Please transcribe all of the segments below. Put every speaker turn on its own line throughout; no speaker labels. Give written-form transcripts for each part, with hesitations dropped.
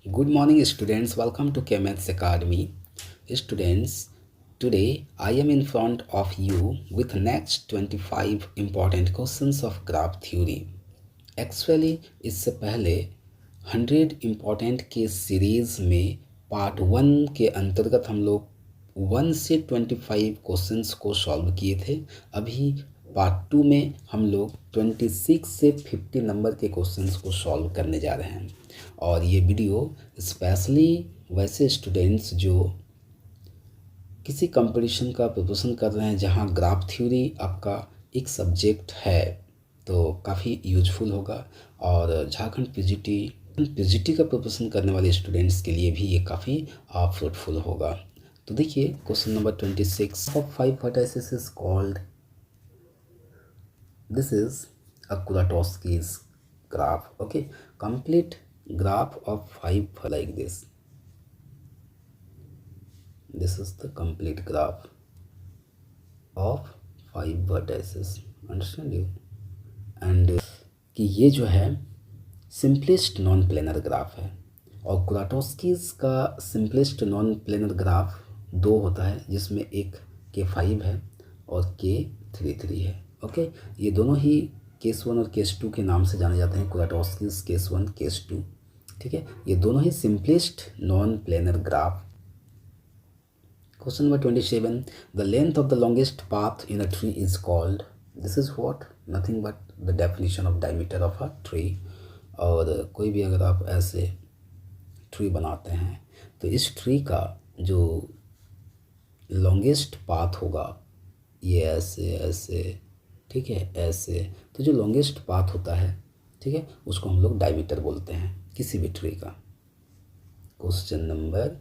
Good morning, students. Welcome to KMaths Academy. Students, today I am in front of you with next 25 important questions of graph theory. Actually, इससे पहले 100 important के series में part 1 के अंतर्गत हम लोग 1 से 25 क्वेश्चंस को सॉल्व किए थे। अभी पार्ट 2 में हम लोग 26 से 50 नंबर के क्वेश्चंस को सॉल्व करने जा रहे हैं। और ये वीडियो स्पेशली वैसे स्टूडेंट्स जो किसी कंपटीशन का प्रिपरेशन कर रहे हैं जहां ग्राफ थ्योरी आपका एक सब्जेक्ट है, तो काफ़ी यूजफुल होगा। और झारखंड पीजीटी का प्रिपरेशन करने वाले स्टूडेंट्स के लिए भी ये काफ़ी फ्रूटफुल होगा। तो देखिए question number 26 of 5 vertices is called, this is a Kuratowski's graph. Okay, complete graph of 5 like this. This is the complete graph of 5 vertices. Understand you? And कि ये जो है सिंपलेस्ट नॉन प्लेनर ग्राफ है, और कुराटोस्कीज का simplest non planar graph 2 होता है, जिसमें एक K5 है और K33 है। ओके, ये दोनों ही केस 1 और केस 2 के नाम से जाने जाते हैं, कुराटोस्कीज केस 1 केस 2। ठीक है, ये दोनों ही simplest non planar graph. Question number 27. The length of the longest path in a tree is called. This is what? Nothing but the definition of diameter of a tree. और कोई भी अगर आप ऐसे ट्री बनाते हैं तो इस ट्री का जो लॉन्गेस्ट पाथ होगा, ये ऐसे ऐसे, ठीक है, ऐसे, तो जो लॉन्गेस्ट पाथ होता है, ठीक है, उसको हम लोग डायमीटर बोलते हैं किसी भी ट्री का। Question number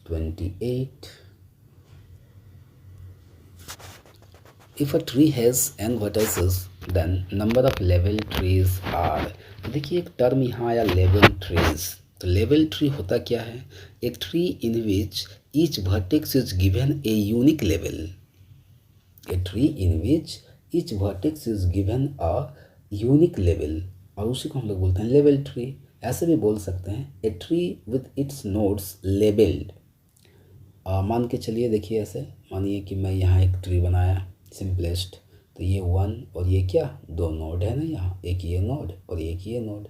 28. If a tree has n vertices, then number of level trees are. तो देखिए एक टर्म यहाँ आया लेवल ट्रीज। तो लेवल ट्री होता क्या है? A tree in which each vertex is given a unique level. A tree in which each vertex is given a unique level, और उसी को हम लोग बोलते हैं लेवल ट्री। ऐसे भी बोल सकते हैं a tree with its nodes labelled. मान के चलिए, देखिए ऐसे मानिए कि मैं यहाँ एक ट्री बनाया सिंपलेस्ट, तो ये 1 और ये क्या 2 नोड है ना, यहाँ एक ये नोड और एक ये नोड।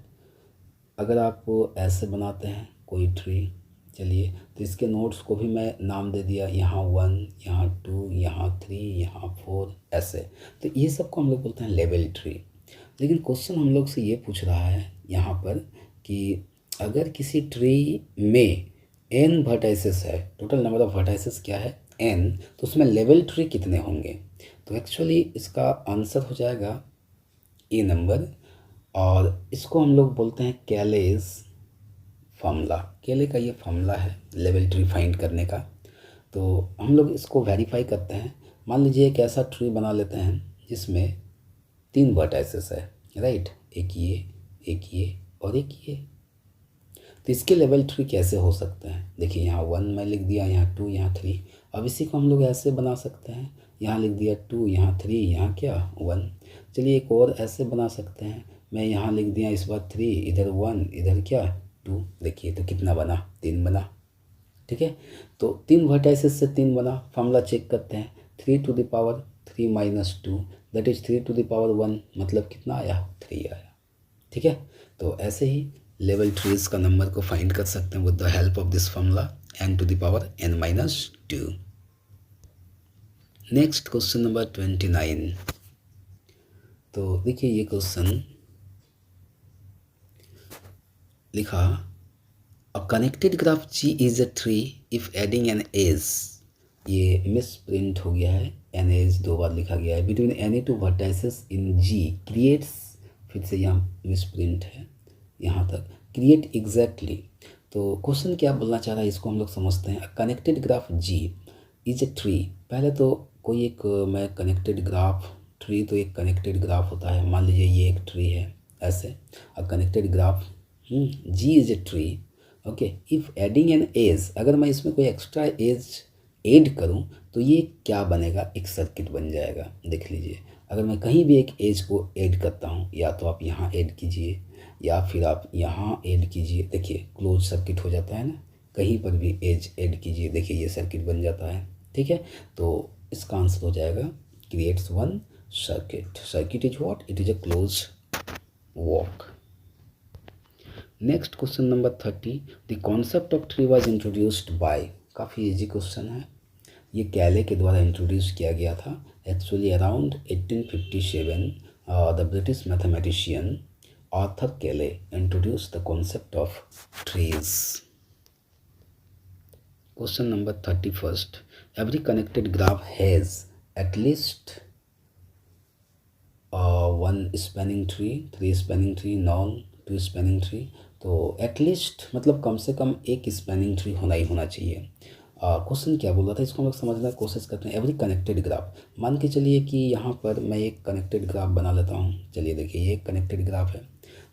अगर आप ऐसे बनाते हैं कोई ट्री, चलिए, तो इसके नोड्स को भी मैं नाम दे दिया, यहाँ 1, यहाँ 2, यहाँ 3, यहाँ 4, ऐसे। तो ये सब को हम लोग बोलते हैं लेवल ट्री। लेकिन क्वेश्चन हम लोग से ये पूछ रहा है यहाँ पर कि अगर किसी ट्री में n वर्टाइसेस है, टोटल नंबर ऑफ वर्टाइसेस क्या है n, तो उसमें लेवल ट्री कितने होंगे? तो एक्चुअली इसका आंसर हो जाएगा ए नंबर, और इसको हम लोग बोलते हैं कैलेज फार्मूला। केले का ये फार्मूला है लेवल ट्री फाइंड करने का। तो हम लोग इसको वेरीफाई करते हैं। मान लीजिए एक ऐसा ट्री बना लेते हैं जिसमें 3 वर्टाइसेस है, राइट, एक ये और एक ये। तो इसके लेवल ट्री कैसे हो सकते हैं? देखिए यहाँ 1 मैं लिख दिया, यहाँ 2, यहाँ 3। अब इसी को हम लोग ऐसे बना सकते हैं, यहाँ लिख दिया 2, यहाँ 3, यहाँ क्या 1। चलिए एक और ऐसे बना सकते हैं, मैं यहाँ लिख दिया इस बार 3, इधर 1, इधर क्या 2। देखिए तो कितना बना, 3 बना। ठीक है, तो 3 वर्टाइसेस से 3 बना। फार्मूला चेक करते हैं, 3 to the power 3 minus 2 that is 3 to the power 1, मतलब कितना आया 3 आया। ठीक है, तो ऐसे ही लेवल ट्रीज का नंबर को फाइंड कर सकते हैं with the help of this formula n to the power n minus 2। Next question number 29। तो देखिए ये क्वेश्चन लिखा, a connected graph G is a tree if adding an edge. ये मिस प्रिंट हो गया है, एन एज 2 बार लिखा गया है, बिटवीन एनी 2 वर्टाइसेस इन G क्रिएट्स, फिर से यहाँ मिस प्रिंट है यहाँ तक, क्रिएट एग्जैक्टली। तो क्वेश्चन क्या बोलना चाह रहा है इसको हम लोग समझते हैं। Connected graph G is a tree. पहले तो कोई एक मैं कनेक्टेड ग्राफ, ट्री तो एक कनेक्टेड ग्राफ होता है, मान लीजिए ये एक ट्री है ऐसे, a connected graph G is a tree. Okay, if adding an edge, अगर मैं इसमें कोई एक्स्ट्रा एज ऐड करूं तो ये क्या बनेगा, एक सर्किट बन जाएगा। देख लीजिए, अगर मैं कहीं भी एक एज को ऐड करता हूं, या तो आप यहाँ ऐड कीजिए, या फिर आप यहाँ ऐड कीजिए, देखिए क्लोज सर्किट हो जाता है ना, कहीं पर भी एज ऐड कीजिए, देखिए ये सर्किट बन जाता है। ठीक है, तो इसका आंसर हो जाएगा creates one circuit. Circuit is what? It is a close walk. Next question number 30, the concept of tree was introduced by. काफ़ी इजी क्वेश्चन है, ये कैले के द्वारा इंट्रोड्यूस किया गया था। Actually around 1857 the British mathematician Arthur Cayley introduce the concept of trees. Question number 31, every connected graph has at least one spanning tree, three spanning tree, none two spanning tree. तो at least मतलब कम से कम एक spanning tree होना ही होना चाहिए। Question क्या बोल रहा था, इसको हम लोग समझने की कोशिश करते हैं। एवरी कनेक्टेड ग्राफ, मान के चलिए कि यहाँ पर मैं एक कनेक्टेड ग्राफ बना लेता हूँ। चलिए देखिए ये एक कनेक्टेड ग्राफ है।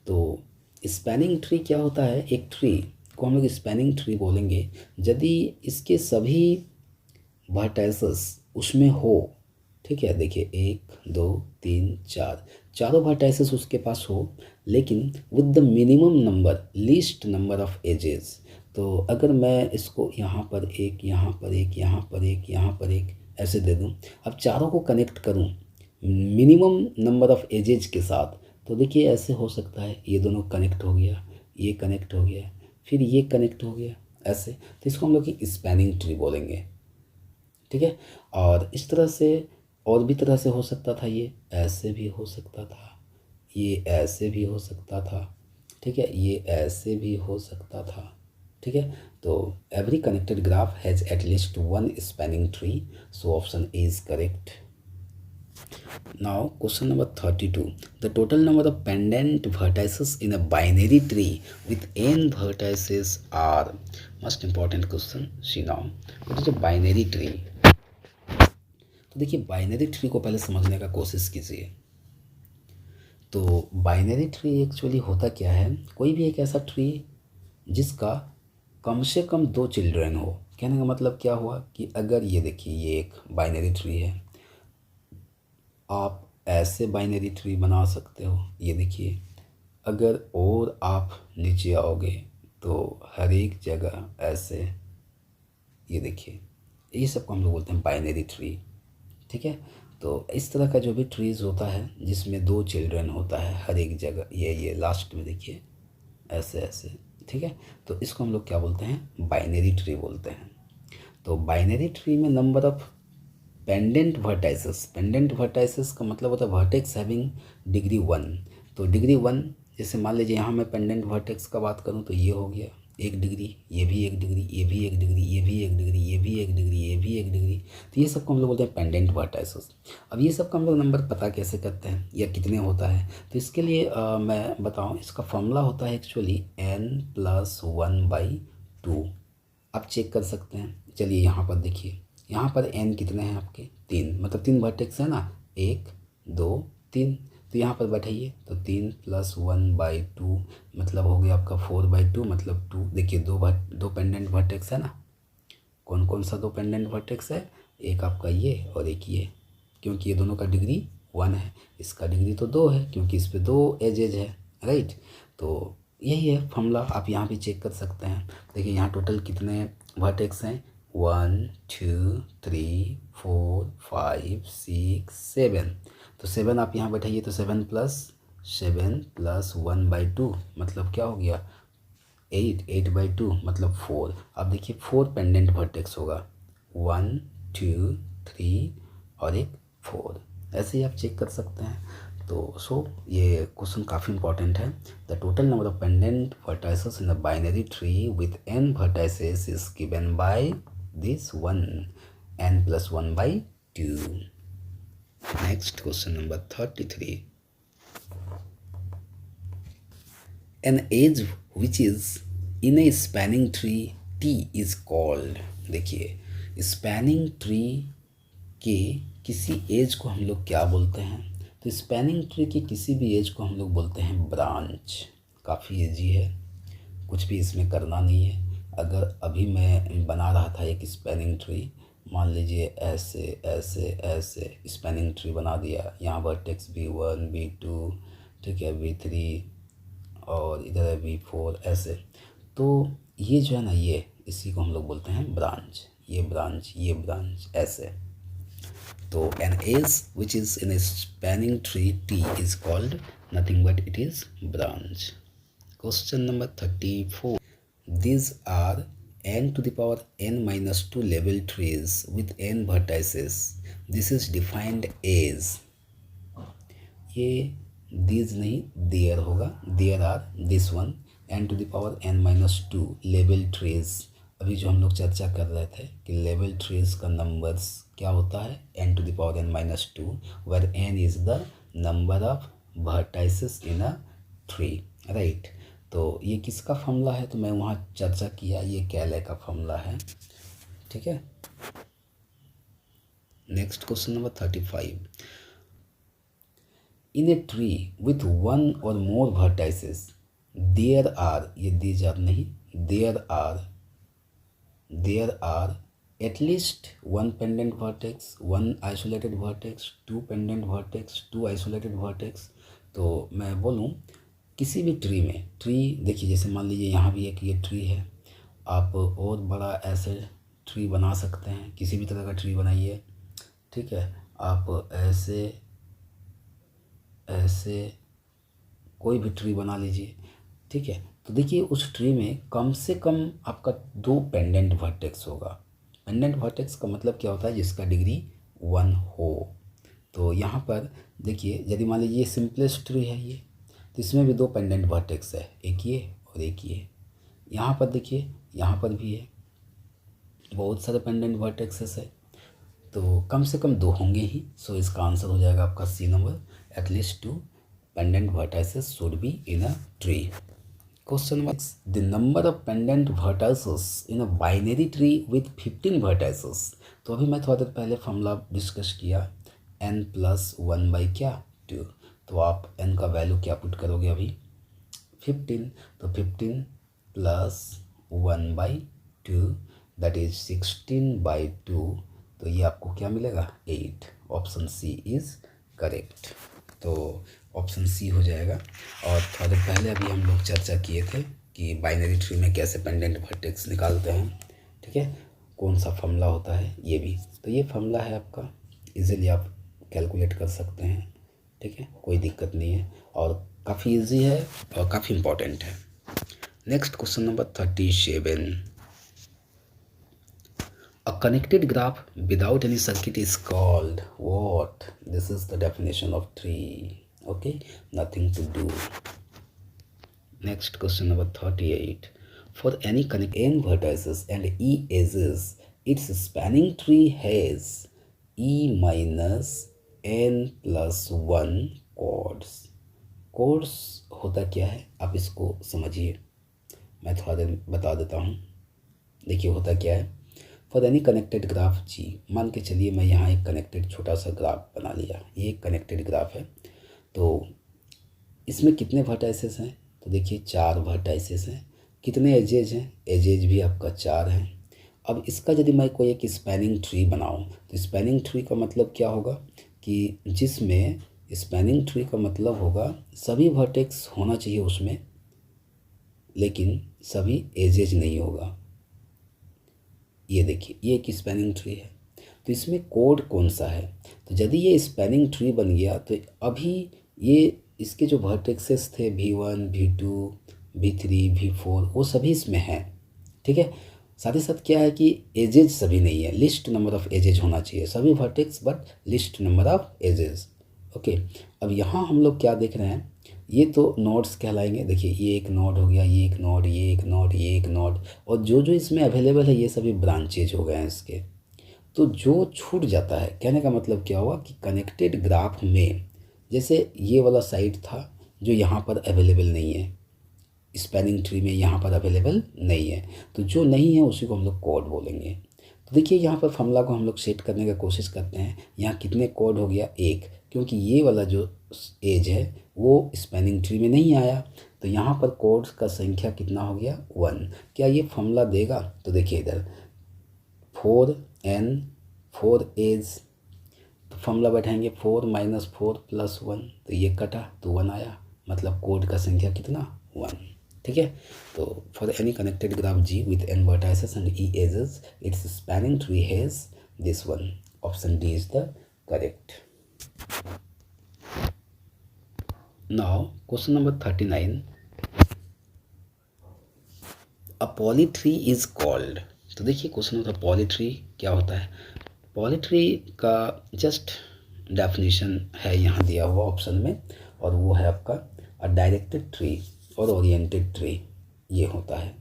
तो स्पैनिंग ट्री क्या होता है? एक ट्री को हम लोग स्पैनिंग ट्री बोलेंगे यदि इसके सभी वर्टाइसेस उसमें हो। ठीक है, देखिए 1 2 3 4, चारों वर्टाइसेस उसके पास हो, लेकिन with the minimum number, least number of edges. तो अगर मैं इसको यहाँ पर एक, यहाँ पर एक, यहाँ पर एक, यहाँ पर एक ऐसे दे दूँ, अब चारों को कनेक्ट करूँ मिनिमम नंबर ऑफ एजेज के साथ, तो देखिए ऐसे हो सकता है, ये दोनों कनेक्ट हो गया, ये कनेक्ट हो गया, फिर ये कनेक्ट हो गया, ऐसे। तो इसको हम लोग की स्पैनिंग ट्री बोलेंगे। ठीक है, और इस तरह से और भी तरह से हो सकता था, ये ऐसे भी हो सकता था, ये ऐसे भी हो सकता था। ठीक है, ये ऐसे भी हो सकता था। ठीक है, तो every connected graph has at least one spanning tree, so option A is correct. Now question number 32, the total number of pendant vertices in a binary tree with n vertices are, most important question, see now what is a binary tree। तो देखिए binary tree को पहले समझने का कोशिश कीजिए। तो binary tree actually होता क्या है, कोई भी एक ऐसा ट्री जिसका कम से कम 2 चिल्ड्रन हो। कहने का मतलब क्या हुआ कि अगर ये देखिए ये एक बाइनरी ट्री है, आप ऐसे बाइनरी ट्री बना सकते हो। ये देखिए, अगर और आप नीचे आओगे तो हर एक जगह ऐसे, ये देखिए, ये सब को हम लोग बोलते हैं बाइनरी ट्री। ठीक है, तो इस तरह का जो भी ट्रीज़ होता है जिसमें 2 चिल्ड्रन होता है हर एक जगह, ये लास्ट में देखिए ऐसे ऐसे। ठीक है, तो इसको हम लोग क्या बोलते हैं? बाइनरी ट्री बोलते हैं। तो बाइनरी ट्री में number of pendant vertices, pendant vertices का मतलब होता है वर्टेक्स हैविंग डिग्री 1। तो डिग्री 1, जैसे मान लीजिए यहाँ मैं पेंडेंट वर्टेक्स का बात करूँ तो ये हो गया 1 डिग्री, ये भी 1 डिग्री, ये भी 1 डिग्री, ये भी 1 डिग्री, ये भी 1 डिग्री, ये भी 1 डिग्री। तो ये सब को हम लोग बोलते हैं पेंडेंट वर्टाइसेस। अब ये सब का हम लोग नंबर पता कैसे करते हैं या कितने होता है, तो इसके लिए मैं बताऊँ, इसका फॉर्मूला होता है एक्चुअली n+1/2। आप चेक कर सकते हैं। चलिए यहाँ पर देखिए, यहाँ पर n कितने हैं आपके? 3, मतलब 3 वर्टेक्स है ना, 1 2 3। तो यहाँ पर बैठाइए, तो 3 + 1/2 मतलब हो गया आपका 4/2, मतलब 2। देखिए दो पेंडेंट वर्टेक्स है ना, कौन कौन सा 2 पेंडेंट वर्टेक्स है? एक आपका ये और एक ये, क्योंकि ये दोनों का डिग्री 1 है, इसका डिग्री तो 2 है क्योंकि इस पर 2 एजेज है, राइट। तो यही है फॉर्मूला, आप यहाँ भी चेक कर सकते हैं। देखिए यहाँ टोटल कितने वर्टेक्स हैं? 1 2 3 4 5 6 7। तो 7 आप यहाँ बैठाइए, तो 7 + 1/2 मतलब क्या हो गया? 8/2 मतलब 4। अब देखिए 4 पेंडेंट वर्टेक्स होगा, 1 2 3 और एक 4। ऐसे ही आप चेक कर सकते हैं। तो ये क्वेश्चन काफ़ी इंपॉर्टेंट है। The total number of pendant vertices in a binary tree with n vertices is given by this one, n+1/2। Next question number 33, an edge which is in a spanning tree T is called। देखिए spanning tree के किसी as को हम लोग क्या बोलते हैं? तो स्पैनिंग ट्री की किसी भी एज को हम लोग बोलते हैं ब्रांच। काफ़ी ईजी है, कुछ भी इसमें करना नहीं है। अगर अभी मैं बना रहा था एक स्पैनिंग ट्री, मान लीजिए ऐसे ऐसे ऐसे स्पैनिंग ट्री बना दिया, यहाँ वर्टेक्स V1 V2, ठीक है, V3 और इधर है V4 ऐसे। तो ये जो है ना, ये इसी को हम लोग बोलते हैं ब्रांच, ये ब्रांच, ये ब्रांच ऐसे। तो an edge which is in a spanning tree T is called nothing but it is branch. Question number 34. These are n to the power n minus 2 level trees with n vertices. This is defined as, ये these नहीं there होगा, there are this one n to the power n minus 2 level trees। अभी जो हम लोग चर्चा कर रहे थे कि लेवल ट्रीज का नंबर्स क्या होता है, n to the power n minus 2, where n is the number of vertices in a tree, right. तो ये किसका फॉर्मूला है, तो मैं वहाँ चर्चा किया, ये कैले का फॉर्मूला है, ठीक है। Next question number 35। In a tree with one और मोर वर्टाइसेस देयर आर, ये दीज आर नहीं, there are at least one pendant vertex, one isolated vertex, two pendant vertex, two isolated vertex। तो मैं बोलूँ किसी भी ट्री में, ट्री देखिए जैसे मान लीजिए यहाँ भी एक ये ट्री है, आप और बड़ा ऐसे ट्री बना सकते हैं, किसी भी तरह का ट्री बनाइए, ठीक है। आप ऐसे ऐसे कोई भी ट्री बना लीजिए, ठीक है। तो देखिए उस ट्री में कम से कम आपका 2 पेंडेंट वर्टेक्स होगा। पेंडेंट वर्टेक्स का मतलब क्या होता है, जिसका डिग्री 1 हो। तो यहाँ पर देखिए यदि मान लीजिए सिंपलेस्ट ट्री है ये, तो इसमें भी 2 पेंडेंट वर्टेक्स है, एक ये और एक ये। यहाँ पर देखिए, यहाँ पर भी है, बहुत सारे पेंडेंट वर्टेक्सेस है, तो कम से कम 2 होंगे ही। सो इसका आंसर हो जाएगा आपका C number, at least 2 pendant vertices should be in a tree. Question number 6. The number of pendant vertices in a binary tree with 15 vertices. तो अभी मैं थोड़ा देर पहले फॉर्मूला डिस्कस किया, n प्लस 1 बाई क्या 2। तो आप n का वैल्यू क्या पुट करोगे अभी 15, तो 15 plus 1 by 2 that is 16 by 2। तो ये आपको क्या मिलेगा 8। Option C is correct. तो ऑप्शन सी हो जाएगा। और थोड़ा देर पहले अभी हम लोग चर्चा किए थे कि बाइनरी ट्री में कैसे पेंडेंट वर्टेक्स निकालते हैं, ठीक है, कौन सा फॉर्मूला होता है ये भी। तो ये फॉर्मूला है आपका, इजीली आप कैलकुलेट कर सकते हैं, ठीक है, कोई दिक्कत नहीं है और काफ़ी इजी है और काफ़ी इम्पोर्टेंट है। Next question number 37। A connected graph without any circuit is called what? This is the definition of tree. Okay, nothing to do. Next question number 38. For any connect n vertices and e edges, its spanning tree has e minus n plus 1 chords. Chords होता क्या है आप इसको समझिए, मैं थोड़ा देर बता देता हूँ। देखिए होता क्या है, फॉर एनी कनेक्टेड ग्राफ जी, मान के चलिए मैं यहाँ एक कनेक्टेड छोटा सा ग्राफ बना लिया, ये एक कनेक्टेड ग्राफ है। तो इसमें कितने वर्टाइसेस हैं, तो देखिए 4 वर्टाइसेस हैं। कितने एजेज हैं, एजेज भी आपका 4 हैं। अब इसका यदि मैं कोई एक स्पैनिंग ट्री बनाऊँ, तो स्पैनिंग ट्री का मतलब क्या होगा कि जिसमें स्पैनिंग ट्री का मतलब होगा सभी वर्टेक्स होना चाहिए उसमें, लेकिन सभी एजेज नहीं होगा। ये देखिए ये एक स्पैनिंग ट्री है, तो इसमें कोड कौन सा है, तो यदि ये स्पैनिंग ट्री बन गया तो अभी ये इसके जो वर्टेक्सेस थे V1, V2, V3, V4 वो सभी इसमें हैं, ठीक है। साथ ही साथ क्या है कि एजेज सभी नहीं है, लिस्ट नंबर ऑफ एजेज होना चाहिए, सभी vertex but list number of edges. Okay, अब यहाँ हम लोग क्या देख रहे हैं, ये तो नोड्स कहलाएंगे। देखिए ये एक नोड हो गया, ये एक नोड, ये एक नोड, ये एक नोड, और जो जो इसमें अवेलेबल है ये सभी ब्रांचेज हो गए हैं इसके। तो जो छूट जाता है, कहने का मतलब क्या हुआ कि कनेक्टेड ग्राफ में जैसे ये वाला साइड था जो यहाँ पर अवेलेबल नहीं है, स्पैनिंग ट्री में यहाँ पर अवेलेबल नहीं है, तो जो नहीं है उसी को हम लोग कोड बोलेंगे। तो देखिए यहाँ पर फॉर्मूला को हम लोग सेट करने की कोशिश करते हैं। यहाँ कितने कोड हो गया 1, क्योंकि ये वाला जो एज है वो स्पैनिंग ट्री में नहीं आया, तो यहाँ पर कोड्स का संख्या कितना हो गया 1। क्या ये फॉर्मूला देगा, तो देखिए इधर 4n 4 एज, तो फॉर्मूला बैठाएंगे 4 - 4 + 1, तो ये कटा तो 1 आया, मतलब कोड का संख्या कितना 1. ठीक है, तो for any connected graph G with n vertices and E edges, its spanning tree has this one. Option D is the correct. Now question number 39. A polytree is called. तो देखिए क्वेश्चन होता है पॉलीट्री क्या होता है। पॉलीट्री का जस्ट डेफिनेशन है यहाँ दिया हुआ ऑप्शन में, और वो है आपका अ डायरेक्टेड ट्री और ओरिएंटेड ट्री, ये होता है।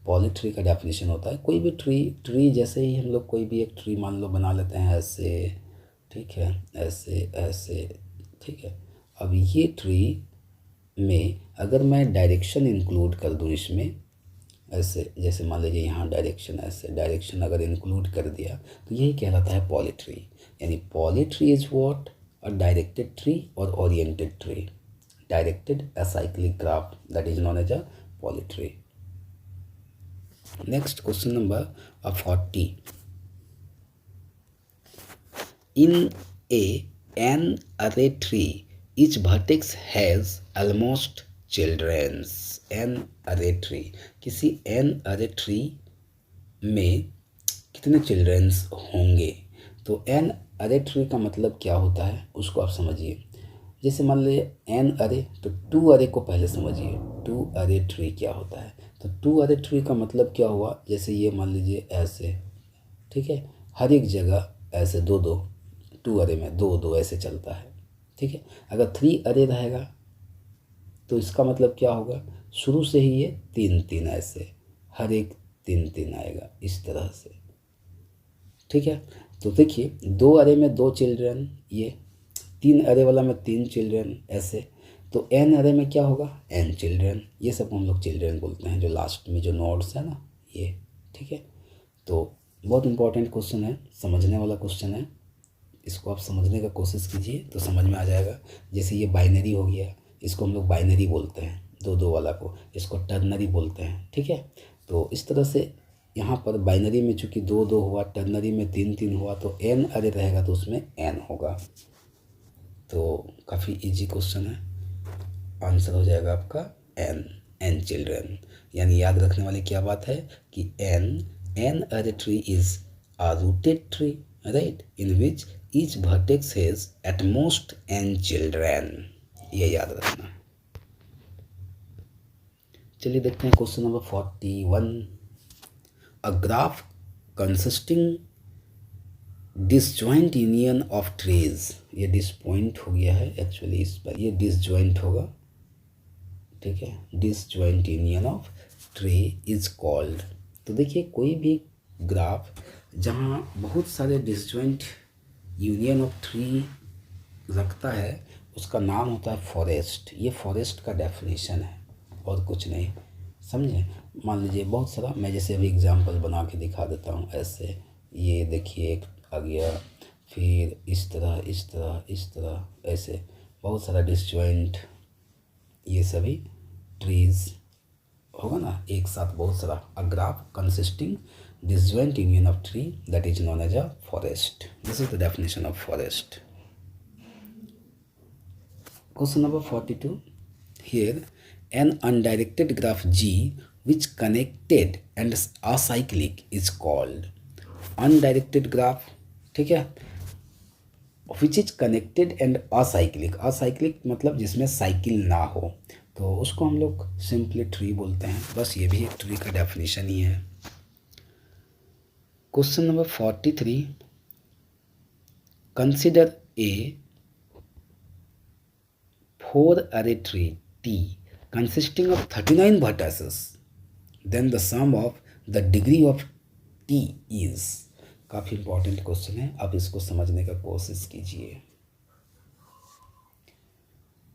पॉलीट्री का डेफिनेशन होता है कोई भी ट्री जैसे ही हम लोग कोई भी एक ट्री मान लो बना लेते हैं ऐसे, ठीक है, ऐसे ऐसे, ठीक है। अब ये ट्री में अगर मैं डायरेक्शन इंक्लूड कर दूँ इसमें, ऐसे जैसे मान लीजिए यहाँ डायरेक्शन, ऐसे डायरेक्शन अगर इंक्लूड कर दिया तो यही कहलाता है पॉलीट्री। यानी polytree is what, a directed tree और oriented tree. Directed acyclic graph that is known as a polytree. Next question number 40. In an array tree, each vertex has almost childrens. An array tree, किसी n array tree में कितने children's होंगे। तो n array tree का मतलब क्या होता है उसको आप समझिए। जैसे मान लीजिए n array, तो 2 array को पहले समझिए। 2 array tree क्या होता है, तो 2 array tree का मतलब क्या हुआ, जैसे ये मान लीजिए ऐसे, ठीक है, हर एक जगह ऐसे 2-2, 2 अरे में 2-2 ऐसे चलता है, ठीक है। अगर 3 अरे रहेगा तो इसका मतलब क्या होगा, शुरू से ही ये 3-3 ऐसे, हर एक 3-3 आएगा इस तरह से, ठीक है। तो देखिए 2 अरे में 2 चिल्ड्रन, ये 3 अरे वाला में 3 चिल्ड्रन ऐसे, तो n अरे में क्या होगा, n चिल्ड्रन। ये सब हम लोग चिल्ड्रन बोलते हैं, जो लास्ट में जो नोड्स है ना ये, ठीक है। तो बहुत इंपॉर्टेंट क्वेश्चन है, समझने वाला क्वेश्चन है, इसको आप समझने का कोशिश कीजिए तो समझ में आ जाएगा। जैसे ये बाइनरी हो गया, इसको हम लोग बाइनरी बोलते हैं, 2-2 वाला को, इसको टर्नरी बोलते हैं, ठीक है। तो इस तरह से यहाँ पर बाइनरी में चूँकि 2-2 हुआ, टर्नरी में 3-3 हुआ, तो n अरे रहेगा तो उसमें n होगा। तो काफ़ी इजी क्वेश्चन है, आंसर हो जाएगा आपका n चिल्ड्रन। यानी याद रखने वाली क्या बात है कि n अरे tree is a rooted tree, right, in which each vertex has at most n children। ये याद रखना। चलिए देखते हैं question number 41. A graph consisting disjoint union of trees, ये डिसपॉइंट हो गया है एक्चुअली, इस पर ये डिसजॉइंट होगा, ठीक है। Disjoint union of tree is called. तो देखिए कोई भी ग्राफ जहाँ बहुत सारे डिसजॉइंट यूनियन ऑफ ट्री रखता है उसका नाम होता है फॉरेस्ट। ये फॉरेस्ट का डेफिनेशन है और कुछ नहीं, समझे। मान लीजिए बहुत सारा, मैं जैसे अभी एग्जांपल बना के दिखा देता हूँ। ऐसे ये देखिए एक आ गया, फिर इस तरह इस तरह इस तरह, ऐसे बहुत सारा डिसजॉइंट, ये सभी ट्रीज होगा ना एक साथ, बहुत सारा। A graph consisting disjoint union of tree that is known as a forest. This is the definition of forest. Question number 42. Here an undirected graph G which connected and acyclic is called undirected graph, ठीक है, which is connected and acyclic। acyclic मतलब जिसमें cycle ना हो, तो उसको हम लोग सिंपली ट्री बोलते हैं। बस ये भी एक ट्री का डेफिनेशन ही है। Question number 43. Consider a 4 array tree T consisting of 39 vertices. Then the sum of the degree of T is। काफ़ी इंपॉर्टेंट क्वेश्चन है, आप इसको समझने का कोशिश कीजिए।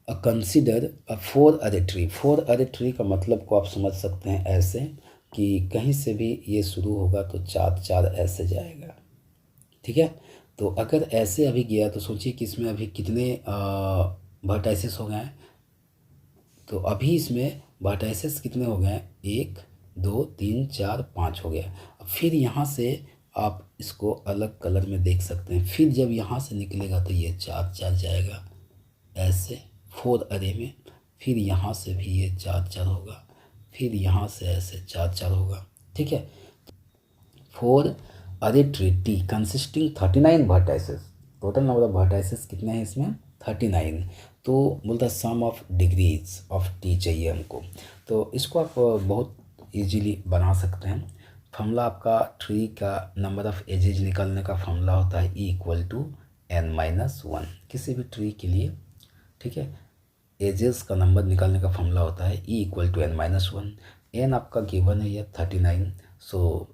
Consider a 4 array tree। 4 array tree का मतलब को आप समझ सकते हैं ऐसे कि कहीं से भी ये शुरू होगा तो 4-4 ऐसे जाएगा, ठीक है। तो अगर ऐसे अभी गया तो सोचिए कि इसमें अभी कितने वर्टाइसेस हो गए हैं। तो अभी इसमें वर्टाइसेस कितने हो गए हैं, 1 2 3 4 5 हो गया। फिर यहाँ से आप इसको अलग कलर में देख सकते हैं, फिर जब यहाँ से निकलेगा तो ये 4-4 जाएगा ऐसे 4 अरे में। फिर यहाँ से भी ये 4 4 होगा, फिर यहाँ से ऐसे 4 4 होगा, ठीक है। फॉर अरे tree T consisting 39 vertices, total number of vertices कितने हैं इसमें 39। तो बोलता है सम ऑफ डिग्रीज ऑफ टी चाहिए हमको। तो इसको आप बहुत इजीली बना सकते हैं। फॉर्मूला आपका ट्री का नंबर ऑफ एजेज निकालने का फॉर्मूला होता है ई इक्वल टू n-1 किसी भी ट्री के लिए, ठीक है। एजेस का नंबर निकालने का फॉर्मूला होता है E equal to n-1। N आपका गिवन है ये 39, सो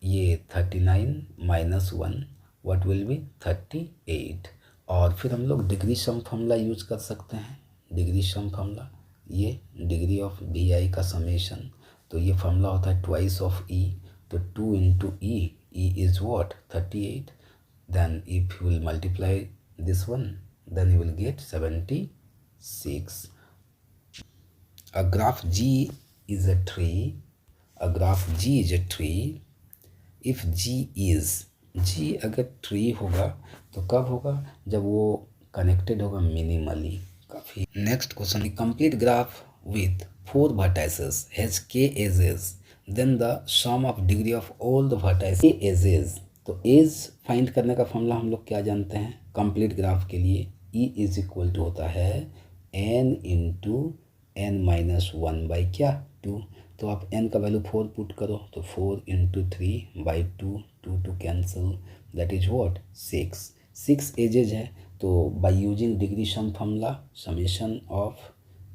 ये 39 - 1 व्हाट विल बी 38। और फिर हम लोग डिग्री सम फॉर्मूला यूज कर सकते हैं। डिग्री सम फॉर्मूला, ये डिग्री ऑफ वी आई का समेशन, तो ये फॉर्मूला होता है ट्वाइस ऑफ ई, तो 2 into E, E is what 38, then if you will multiply this one then you will get 76। A graph G is a tree. A graph G is a tree. If G is, G अगर tree होगा तो कब होगा, जब वो connected होगा minimally काफ़ी। Next question, complete graph with 4 vertices has k edges, then the sum of degree of all the vertices k edges। तो एज फाइंड करने का फॉर्मूला हम लोग क्या जानते हैं कंप्लीट ग्राफ के लिए, E इज इक्वल टू होता है n इंटू n-1 बाई क्या 2। तो आप n का वैल्यू 4 पुट करो तो 4 into 3 by 2, 2 two cancel, that is what 6 edges है। तो by using degree sum formula, summation of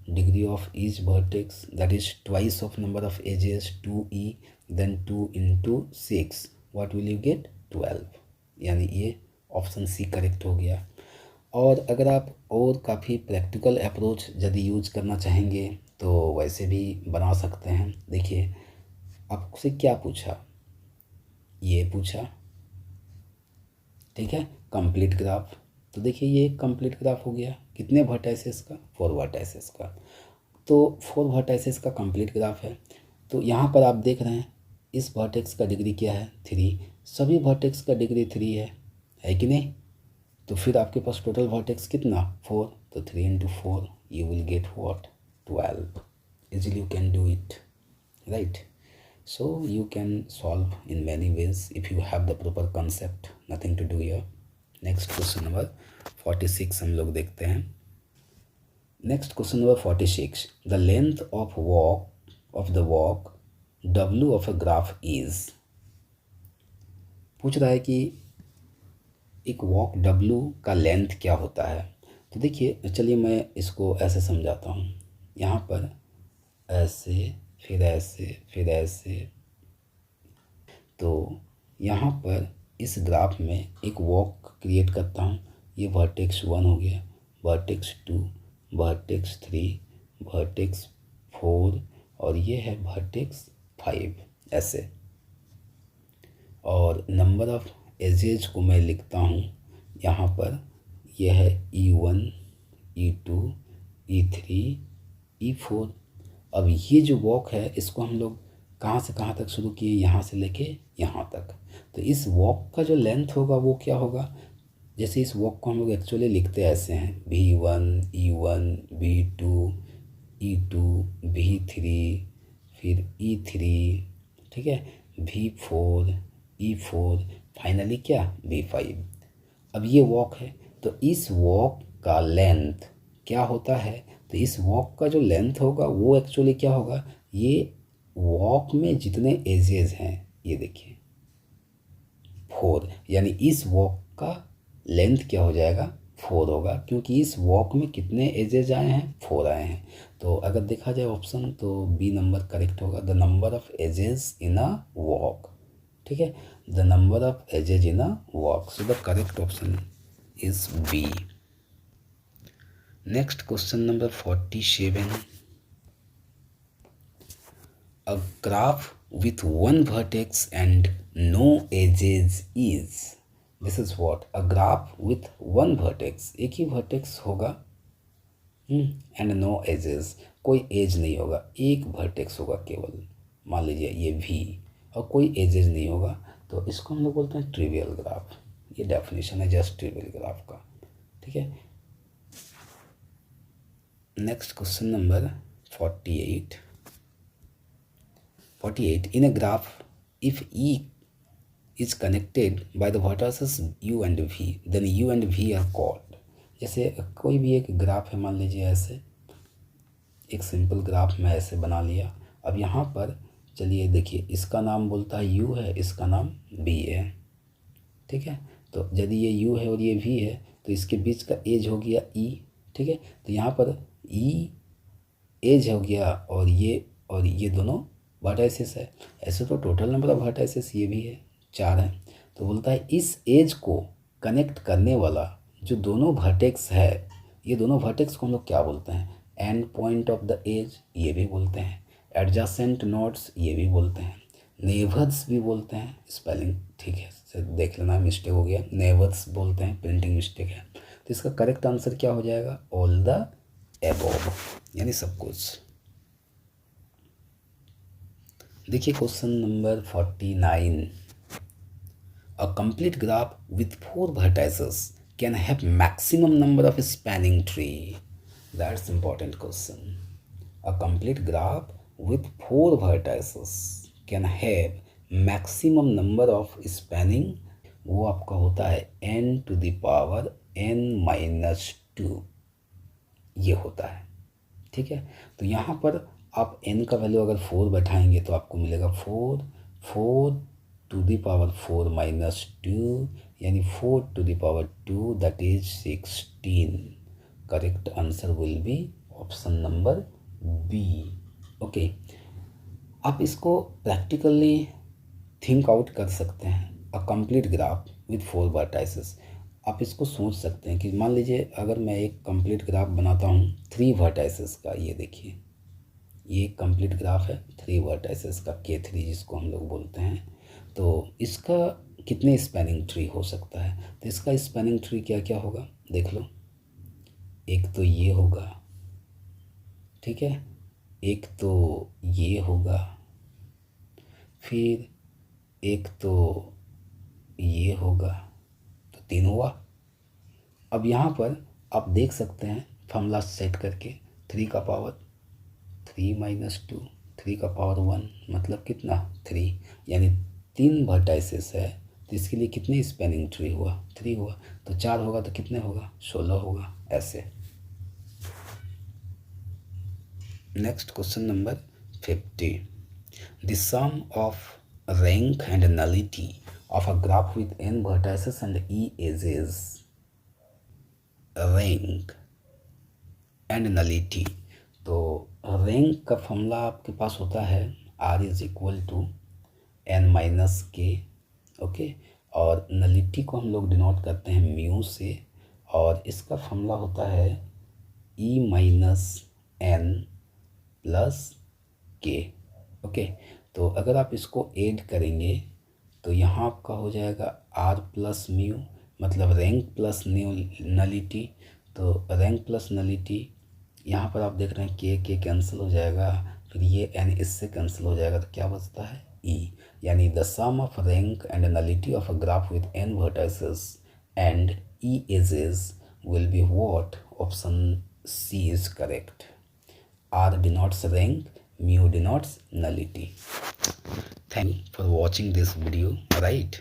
degree of each vertex that is twice of number of edges 2e, then 2 into 6 what will you get 12, यानी ये option C correct हो गया। और अगर आप और काफ़ी प्रैक्टिकल अप्रोच यदि यूज करना चाहेंगे तो वैसे भी बना सकते हैं। देखिए आपसे क्या पूछा, ये पूछा, ठीक है, कंप्लीट ग्राफ। तो देखिए ये कंप्लीट ग्राफ हो गया, कितने वर्टाइसेस का 4 वर्टाइसेस का, तो 4 वर्टाइसेस का कंप्लीट ग्राफ है। तो यहाँ पर आप देख रहे हैं इस वर्टेक्स का डिग्री क्या है 3, सभी वर्टेक्स का डिग्री 3 है कि नहीं। तो फिर आपके पास टोटल वर्टेक्स कितना 4, तो 3 into 4 you will get what 12। Easily you can do it, right. So you can solve in many ways if you have the proper concept, nothing to do here. Next question number 46 हम लोग देखते हैं। नेक्स्ट question number 46, the length of the walk W of a graph is. पूछ रहा है कि एक वॉक W का लेंथ क्या होता है। तो देखिए चलिए मैं इसको ऐसे समझाता हूँ, यहाँ पर ऐसे फिर ऐसे फिर ऐसे, तो यहाँ पर इस ग्राफ में एक वॉक क्रिएट करता हूँ। ये वर्टेक्स 1 हो गया, वर्टेक्स 2, वर्टेक्स 3, वर्टेक्स 4 और ये है वर्टेक्स 5 ऐसे। और नंबर ऑफ एजेज को मैं लिखता हूँ यहाँ पर, यह है E1, E2, E3, E4। अब ये जो वॉक है इसको हम लोग कहाँ से कहाँ तक शुरू किए, यहाँ से लेके यहाँ तक। तो इस वॉक का जो लेंथ होगा वो क्या होगा, जैसे इस वॉक को हम लोग एक्चुअली लिखते ऐसे हैं V1, E1, V2, E2, V3, फिर E3, ठीक है, V4, E4, फाइनली क्या V5। अब ये वॉक है तो इस वॉक का लेंथ क्या होता है, तो इस वॉक का जो लेंथ होगा वो एक्चुअली क्या होगा, ये वॉक में जितने एजेस हैं ये देखिए 4, यानी इस वॉक का लेंथ क्या हो जाएगा 4 होगा, क्योंकि इस वॉक में कितने एजेस आए हैं 4 आए हैं। तो अगर देखा जाए ऑप्शन तो बी नंबर करेक्ट होगा, the number of edges in a walk, ठीक है, the number of edges in a walk, so the correct option is B. Next question number 47, a graph with one vertex and no edges is, this is what, a graph with one vertex, एक ही vertex होगा and no edges, कोई as नहीं होगा, एक vertex होगा केवल, मान लीजिए ये V और कोई एजेस नहीं होगा, तो इसको हम लोग बोलते हैं ट्रिवियल ग्राफ। ये डेफिनेशन है जस्ट ट्रिवियल ग्राफ का, ठीक है। Next question number 48. 48. In a graph, if E is connected by the vertices U and V, then U and V are called. जैसे कोई भी एक ग्राफ है, मान लीजिए ऐसे एक सिंपल ग्राफ मैं ऐसे बना लिया। अब यहाँ पर चलिए देखिए, इसका नाम बोलता है U है, इसका नाम V है, ठीक है। तो यदि ये U है और ये V है तो इसके बीच का एज हो गया E, ठीक है। तो यहाँ पर E एज हो गया और ये दोनों वर्टाइसेस है। ऐसे तो टोटल नंबर ऑफ वर्टाइसेस ये भी है, 4 है। तो बोलता है इस एज को कनेक्ट करने वाला जो दोनों वर्टेक्स है, ये दोनों वर्टेक्स को हम लोग क्या बोलते हैं? End point of the edge ये भी बोलते हैं, एडजेसेंट नोड्स ये भी बोलते हैं, नेबर्स भी बोलते हैं। स्पेलिंग ठीक है, देख लेना, मिस्टेक हो गया, नेबर्स बोलते हैं, प्रिंटिंग मिस्टेक है। तो इसका करेक्ट आंसर क्या हो जाएगा? ऑल द एबोव, यानी सब कुछ। देखिए question number 49. A complete graph with 4 vertices can have maximum number of spanning tree. That's important question. A complete graph with 4 vertices can have maximum number of spanning, वो आपका होता है n to the power n minus 2, ये होता है, ठीक है। तो यहाँ पर आप n का वैल्यू अगर 4 बैठाएंगे तो आपको मिलेगा 4 टू द पावर 4 माइनस 2, यानी 4 to the power 2, that is 16। Correct answer will be option number B. Okay, आप इसको प्रैक्टिकली थिंक आउट कर सकते हैं। A complete graph with 4 vertices, आप इसको सोच सकते हैं कि मान लीजिए अगर मैं एक कंप्लीट ग्राफ बनाता हूँ 3 वर्टाइसेस का, ये देखिए ये कंप्लीट ग्राफ है 3 वर्टाइसेस का, K3 जिसको हम लोग बोलते हैं। तो इसका कितने स्पैनिंग ट्री हो सकता है? तो इसका स्पैनिंग ट्री क्या क्या होगा देख लो। एक तो ये होगा, ठीक है, एक तो ये होगा, फिर एक तो ये होगा, तो 3 हुआ। अब यहाँ पर आप देख सकते हैं फॉर्मूला सेट करके, 3 का पावर 3 माइनस 2, 3 का पावर 1 मतलब कितना? 3, यानी 3 वर्टाइसेस है, तो इसके लिए कितने स्पैनिंग ट्री हुआ? 3 हुआ। तो 4 होगा तो कितने होगा? 16 होगा, ऐसे। Next question number 50. The sum of rank and nullity of a graph with n vertices and e edges. Rank and nullity, तो रैंक का फॉर्मूला आपके पास होता है R is equal to n minus k, okay. और nullity को हम लोग डिनोट करते हैं म्यू से, और इसका फॉर्मूला होता है E माइनस n प्लस के, ओके। तो अगर आप इसको ऐड करेंगे तो यहाँ आपका हो जाएगा R प्लस म्यू, मतलब रैंक प्लस नलिटी। तो रैंक प्लस नलिटी, यहाँ पर आप देख रहे हैं के कैंसिल हो जाएगा, फिर ये n इससे कैंसिल हो जाएगा, तो क्या बचता है? E, यानी the sum of rank and nullity of a graph with n vertices and e edges will be what? Option C is correct. R denotes rank, mu denotes nullity. Thank you for watching this video, right?